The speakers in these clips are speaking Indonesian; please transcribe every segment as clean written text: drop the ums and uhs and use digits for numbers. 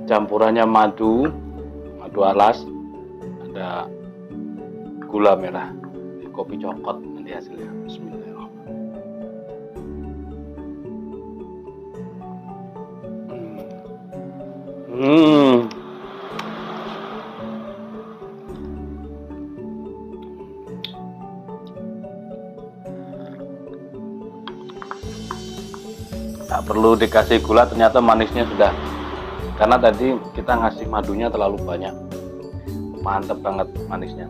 campurannya madu alas, ada gula merah, kopi coklat nanti hasilnya. Bismillahirrahmanirrahim. Tak perlu dikasih gula, ternyata manisnya sudah, karena tadi kita ngasih madunya terlalu banyak. Mantep banget manisnya.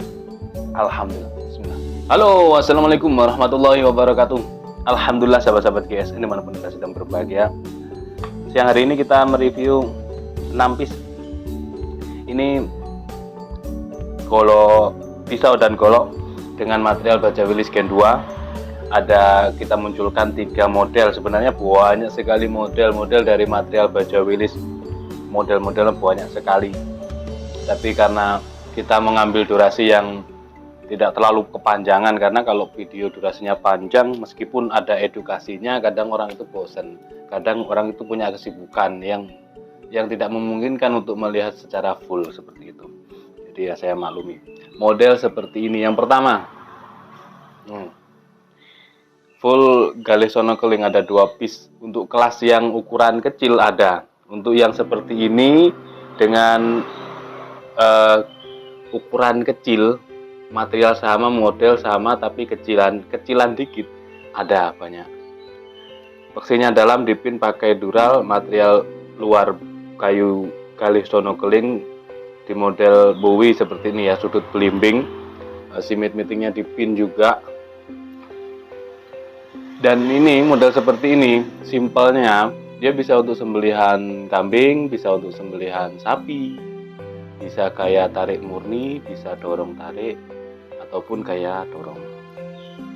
Alhamdulillah. Bismillah. Halo, assalamualaikum warahmatullahi wabarakatuh. Alhamdulillah sahabat-sahabat GS ini manapun kita sedang berbahagia. Siang hari ini kita mereview 6 piece. Ini golok pisau dan golok dengan material baja Willys Gen 2. Ada kita munculkan 3 model. Sebenarnya banyak sekali model-model dari material baja Willys. Model-model banyak sekali. Tapi karena kita mengambil durasi yang tidak terlalu kepanjangan, karena kalau video durasinya panjang meskipun ada edukasinya kadang orang itu bosan. Kadang orang itu punya kesibukan yang tidak memungkinkan untuk melihat secara full seperti itu. Jadi ya saya maklumi. Model seperti ini yang pertama. Full galis sonokeling, ada 2 piece. Untuk kelas yang ukuran kecil ada. Untuk yang seperti ini dengan ukuran kecil, material sama, model sama, tapi kecilan dikit, ada banyak. Peksinya dalam dipin pakai dural, material luar kayu galis sonokeling di model Bowie seperti ini ya, sudut belimbing. Simit-mitingnya dipin juga. Dan ini model seperti ini, simpelnya dia bisa untuk sembelihan kambing, bisa untuk sembelihan sapi, bisa kayak tarik murni, bisa dorong tarik, ataupun kayak dorong.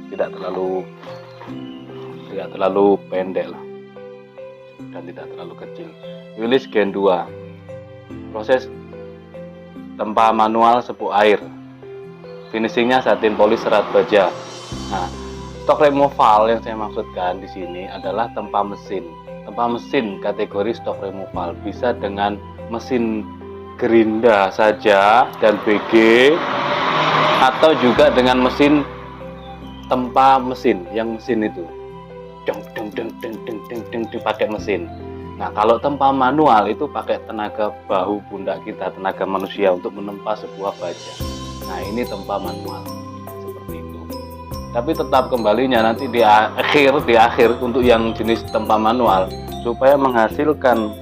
Tidak terlalu pendek lah, dan tidak terlalu kecil. Willys Gen 2, proses tempa manual sepuk air, finishingnya satin polis serat baja. Nah, stok removal yang saya maksudkan di sini adalah tempa mesin. Tempa mesin kategori stok removal bisa dengan mesin gerinda saja dan BG, atau juga dengan mesin tempa mesin yang mesin itu dipakai mesin. Nah, kalau tempa manual itu pakai tenaga bahu pundak kita, tenaga manusia untuk menempa sebuah baja. Nah, ini tempa manual. Tapi tetap kembalinya nanti di akhir untuk yang jenis tempa manual, supaya menghasilkan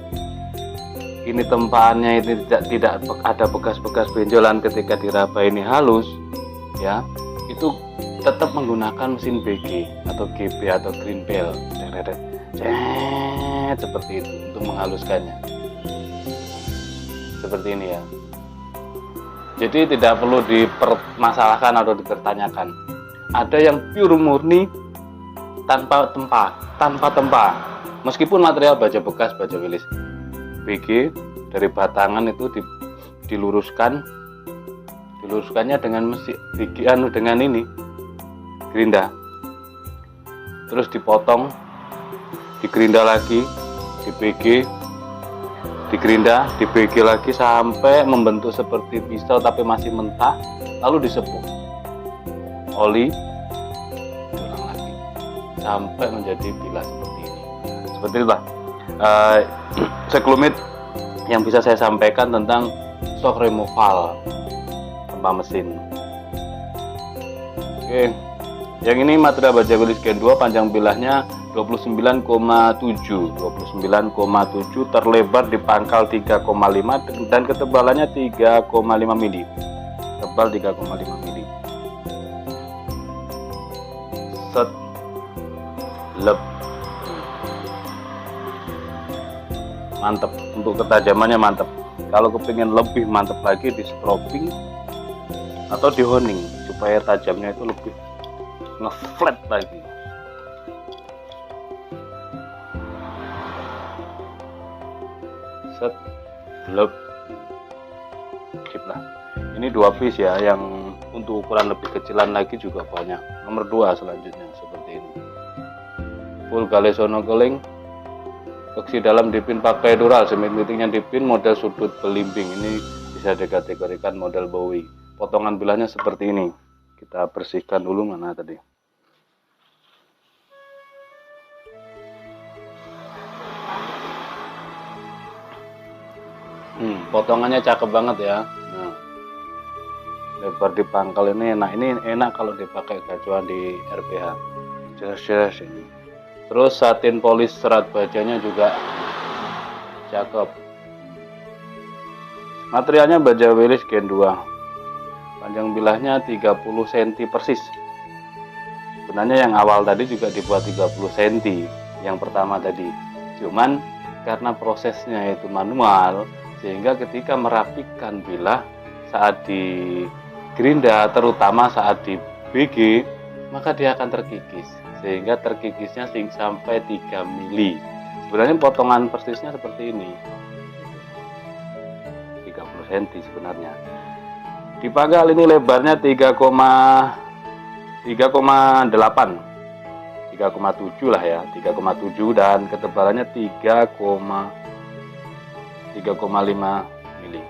ini tempaannya ini tidak ada bekas-bekas benjolan ketika diraba ini halus ya, itu tetap menggunakan mesin BG atau GB atau green bell seperti itu untuk menghaluskannya seperti ini ya. Jadi tidak perlu dipermasalahkan atau dipertanyakan. Ada yang pure murni tanpa tempa, meskipun material baja bekas baja Willys BG dari batangan itu diluruskannya dengan mesin BG dengan ini gerinda, terus dipotong, digerinda lagi, di BG, digerinda, di BG lagi sampai membentuk seperti pisau tapi masih mentah, lalu disepuk oli, ulang lagi sampai menjadi bilah seperti ini. Seperti itulah sekelumit yang bisa saya sampaikan tentang stok removal tempa mesin. Oke, yang ini material baja Willys Gen 2, panjang bilahnya 29,7 terlebar di pangkal 3,5 dan ketebalannya 3,5 mili, tebal 3,5 mili. Set lep, mantep, untuk ketajamannya mantep. Kalau kepingin lebih mantep lagi, di strobing atau di honing supaya tajamnya itu lebih ngeflat lagi. Set lep, sip lah. Ini 2 piece ya, yang untuk ukuran lebih kecilan lagi juga banyak. Nomor 2 selanjutnya seperti ini, full galis sonokeling Opsi dalam dipin pakai dural, semit-mitingnya dipin model sudut belimbing. Ini bisa dikategorikan model Bowie. Potongan bilahnya seperti ini. Kita bersihkan dulu, mana tadi. Potongannya cakep banget ya. Nah, lebar di pangkal ini enak. Ini enak kalau dipakai gacuan di RPH. Jelas-jelas ini. Terus satin polis serat bajanya juga cakep. Materialnya baja Willys Gen 2. Panjang bilahnya 30 cm persis. Sebenarnya yang awal tadi juga dibuat 30 cm, yang pertama tadi. Cuman karena prosesnya itu manual, sehingga ketika merapikan bilah saat di gerinda, terutama saat di BG, maka dia akan terkikis. Sehingga terkikisnya sampai 3 mili. Sebenarnya potongan persisnya seperti ini, 30 cm sebenarnya. Di pangkal ini lebarnya 3,8, 3,7 lah ya, 3,7, dan ketebalannya 3,5 mili.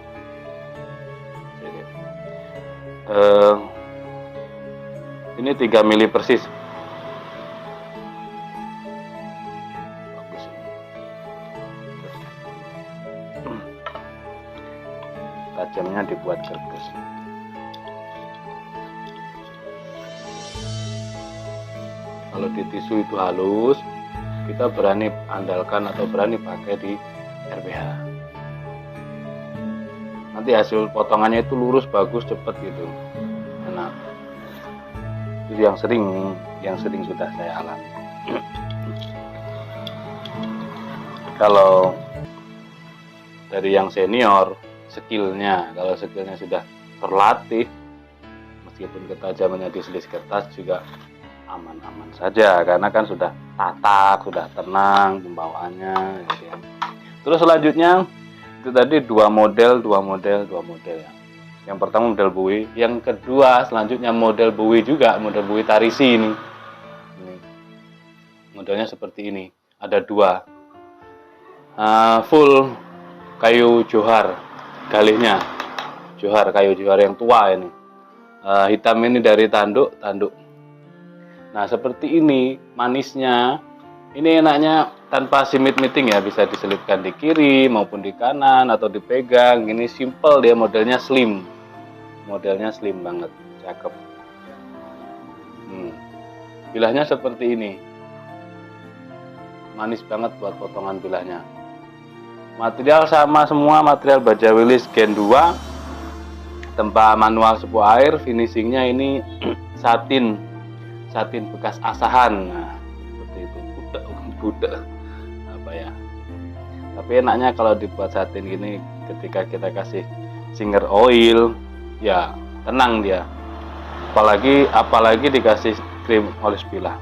Ini 3 mili persis. Tajamnya dibuat gerges. Kalau di tisu itu halus, kita berani andalkan atau berani pakai di RPH. Nanti hasil potongannya itu lurus, bagus, cepet gitu, enak. Itu yang sering sudah saya alami. Kalau dari yang senior, kalau skillnya sudah terlatih, meskipun ketajamannya di selis kertas juga aman-aman saja, karena kan sudah tatak, sudah tenang pembawaannya gitu ya. Terus selanjutnya itu tadi dua model ya. Yang pertama model Bowie, yang kedua selanjutnya model Bowie juga, model Bowie Tarisi ini. Modelnya seperti ini, ada dua, full kayu johar, galihnya kayu johar yang tua ini. Hitam ini dari tanduk. Nah seperti ini manisnya. Ini enaknya tanpa simit-miting ya, bisa diselipkan di kiri maupun di kanan atau dipegang. Ini simple, dia modelnya slim banget, cakep. Bilahnya seperti ini, manis banget buat potongan bilahnya. Material sama semua, material baja Willys Gen 2 tempa manual sebuah air. Finishingnya ini satin bekas asahan. Nah, seperti itu, budak apa ya. Tapi enaknya kalau dibuat satin gini, ketika kita kasih singer oil, ya tenang dia. Apalagi dikasih krim oles bilah.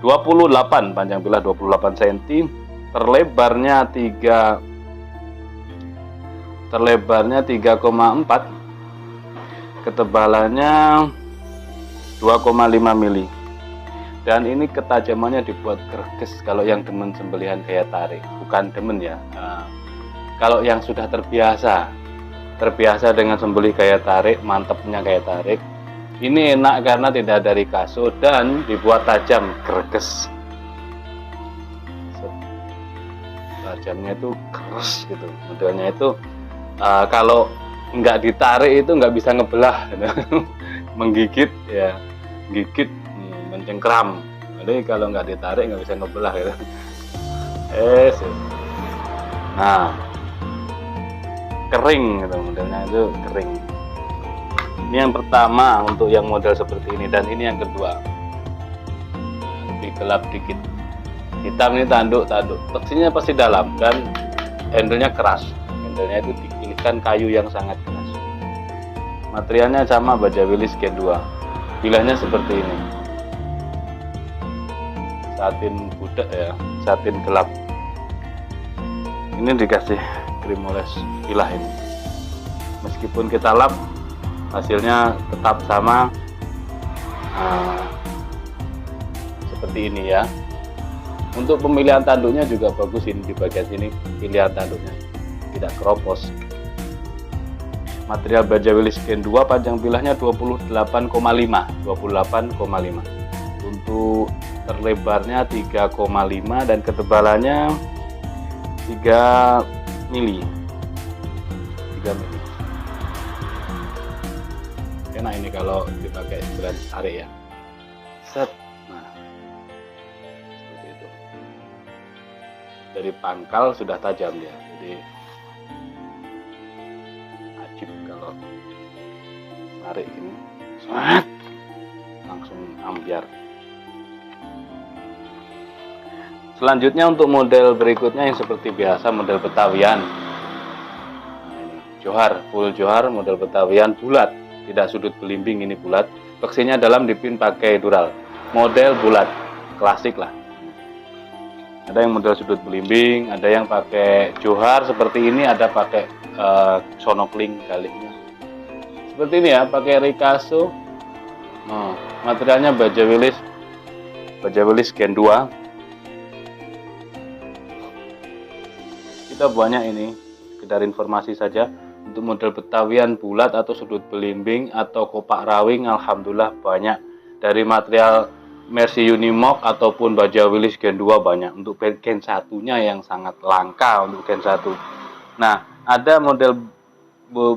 28 panjang bilah 28 cm, terlebarnya 3,4, ketebalannya 2,5 mili. Dan ini ketajamannya dibuat gerges. Kalau yang demen sembelihan gaya tarik, bukan demen ya, kalau yang sudah terbiasa dengan sembelih gaya tarik, mantepnya gaya tarik, ini enak karena tidak dari kaso dan dibuat tajam, gerges. Tajamnya itu keras gitu, modelnya itu kalau nggak ditarik itu nggak bisa ngebelah gitu. Menggigit ya, gigit, mencengkram. Jadi kalau nggak ditarik nggak bisa ngebelah gitu. Nah, kering gitu, modelnya itu kering. Ini yang pertama untuk yang model seperti ini, dan ini yang kedua. Lebih gelap dikit. Hitam ini tanduk. Teksturnya pasti dalam dan handle-nya keras. Handle-nya itu dipilihkan kayu yang sangat keras. Materialnya sama baja Willys Gen 2. Bilahnya seperti ini. Satin budak ya, satin gelap. Ini dikasih krim oles bilah ini. Meskipun kita lap, hasilnya tetap sama seperti ini ya. Untuk pemilihan tanduknya juga bagus, ini di bagian sini pilihan tanduknya tidak keropos. Material baja Willys Gen 2, panjang bilahnya 28,5. Untuk terlebarnya 3,5 dan ketebalannya 3 mili. Enak ini kalau dipakai berat tarik ya. Set. Nah, seperti itu. Dari pangkal sudah tajam dia. Jadi ajib kalau tarik ini. Set. Langsung ambiar. Selanjutnya untuk model berikutnya yang seperti biasa, model Betawian. Nah, ini johar, full johar, model Betawian bulat, tidak sudut belimbing, ini bulat. Peksinya dalam dipin pakai dural. Model bulat, klasik lah. Ada yang model sudut belimbing, ada yang pakai johar seperti ini, ada pakai sonokling kalinya. Seperti ini ya, pakai Rikaso. Nah, materialnya baja Willys Gen 2. Kita banyak ini, sekedar informasi saja. Untuk model Betawian bulat atau sudut belimbing atau kopak rawing, alhamdulillah banyak. Dari material Mercy Unimog ataupun baja Willys Gen 2 banyak. Untuk Gen 1-nya yang sangat langka untuk Gen 1. Nah, ada model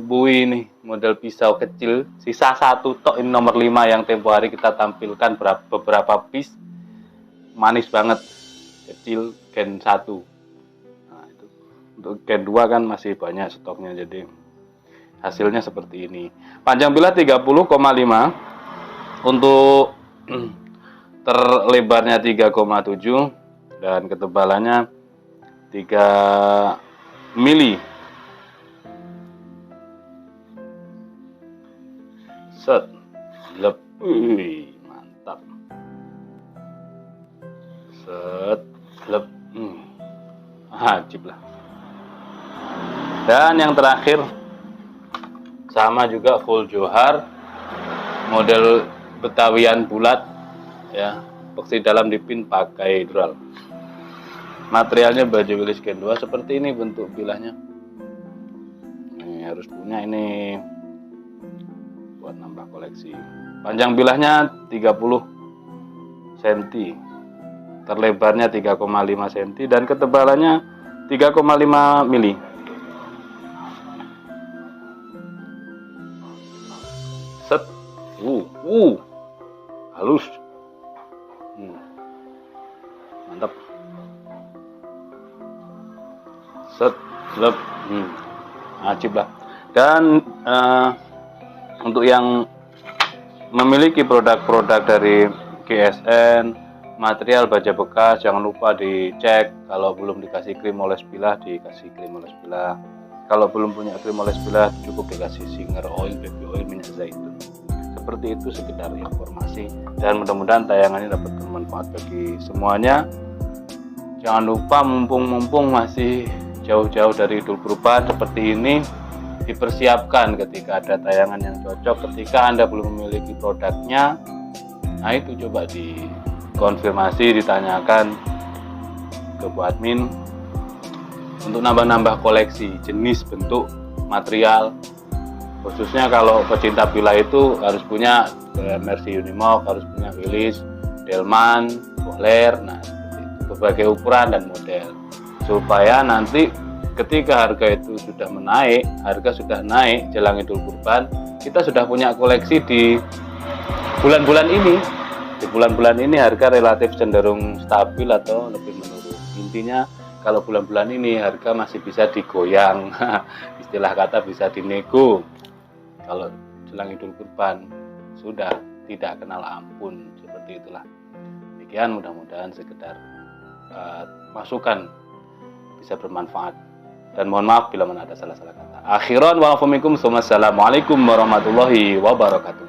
bui ini, model pisau kecil, sisa 1 tok, ini nomor 5 yang tempo hari kita tampilkan beberapa piece. Manis banget, kecil Gen 1. Untuk Gen 2 kan masih banyak stoknya, jadi hasilnya seperti ini. Panjang bilah 30,5, untuk terlebarnya 3,7 dan ketebalannya 3 mili. Set, lebih mantap. Set, lebih ajib lah. Dan yang terakhir sama juga full johar, model Betawian bulat ya, peksi dalam dipin pakai dural. Materialnya baja Willys Gen 2 seperti ini bentuk bilahnya. Ini harus punya ini buat nambah koleksi. Panjang bilahnya 30 cm, terlebarnya 3,5 cm dan ketebalannya 3,5 mili. Set, halus, mantap. Set, ajib lah. Dan untuk yang memiliki produk-produk dari GSN, material baja bekas, jangan lupa dicek. Kalau belum dikasih krim oles bilah, dikasih krim oles bilah. Kalau belum punya krim oles bilah, cukup dikasih Singer oil, baby oil, minyak zaitun. Seperti itu sekedar informasi, dan mudah-mudahan tayangan ini dapat bermanfaat bagi semuanya. Jangan lupa, mumpung masih jauh-jauh dari Idul Kurban seperti ini, dipersiapkan ketika ada tayangan yang cocok. Ketika Anda belum memiliki produknya, nah itu coba dikonfirmasi, ditanyakan ke Bu Admin untuk nambah-nambah koleksi jenis, bentuk, material. Khususnya kalau pecinta bila itu harus punya Mercy Unimog, harus punya Willys, Delman, Bohler, nah berbagai ukuran dan model, supaya nanti ketika harga itu sudah naik jelang Idul Kurban, kita sudah punya koleksi di bulan-bulan ini. Di bulan-bulan ini harga relatif cenderung stabil atau lebih menurun. Intinya kalau bulan-bulan ini harga masih bisa digoyang, istilah kata bisa dinego. Kalau jelang Idul Kurban sudah tidak kenal ampun, seperti itulah. Demikian, mudah-mudahan sekedar masukan bisa bermanfaat. Dan mohon maaf bila mana ada salah-salah kata. Akhiran wa afumikum, assalamualaikum warahmatullahi wabarakatuh.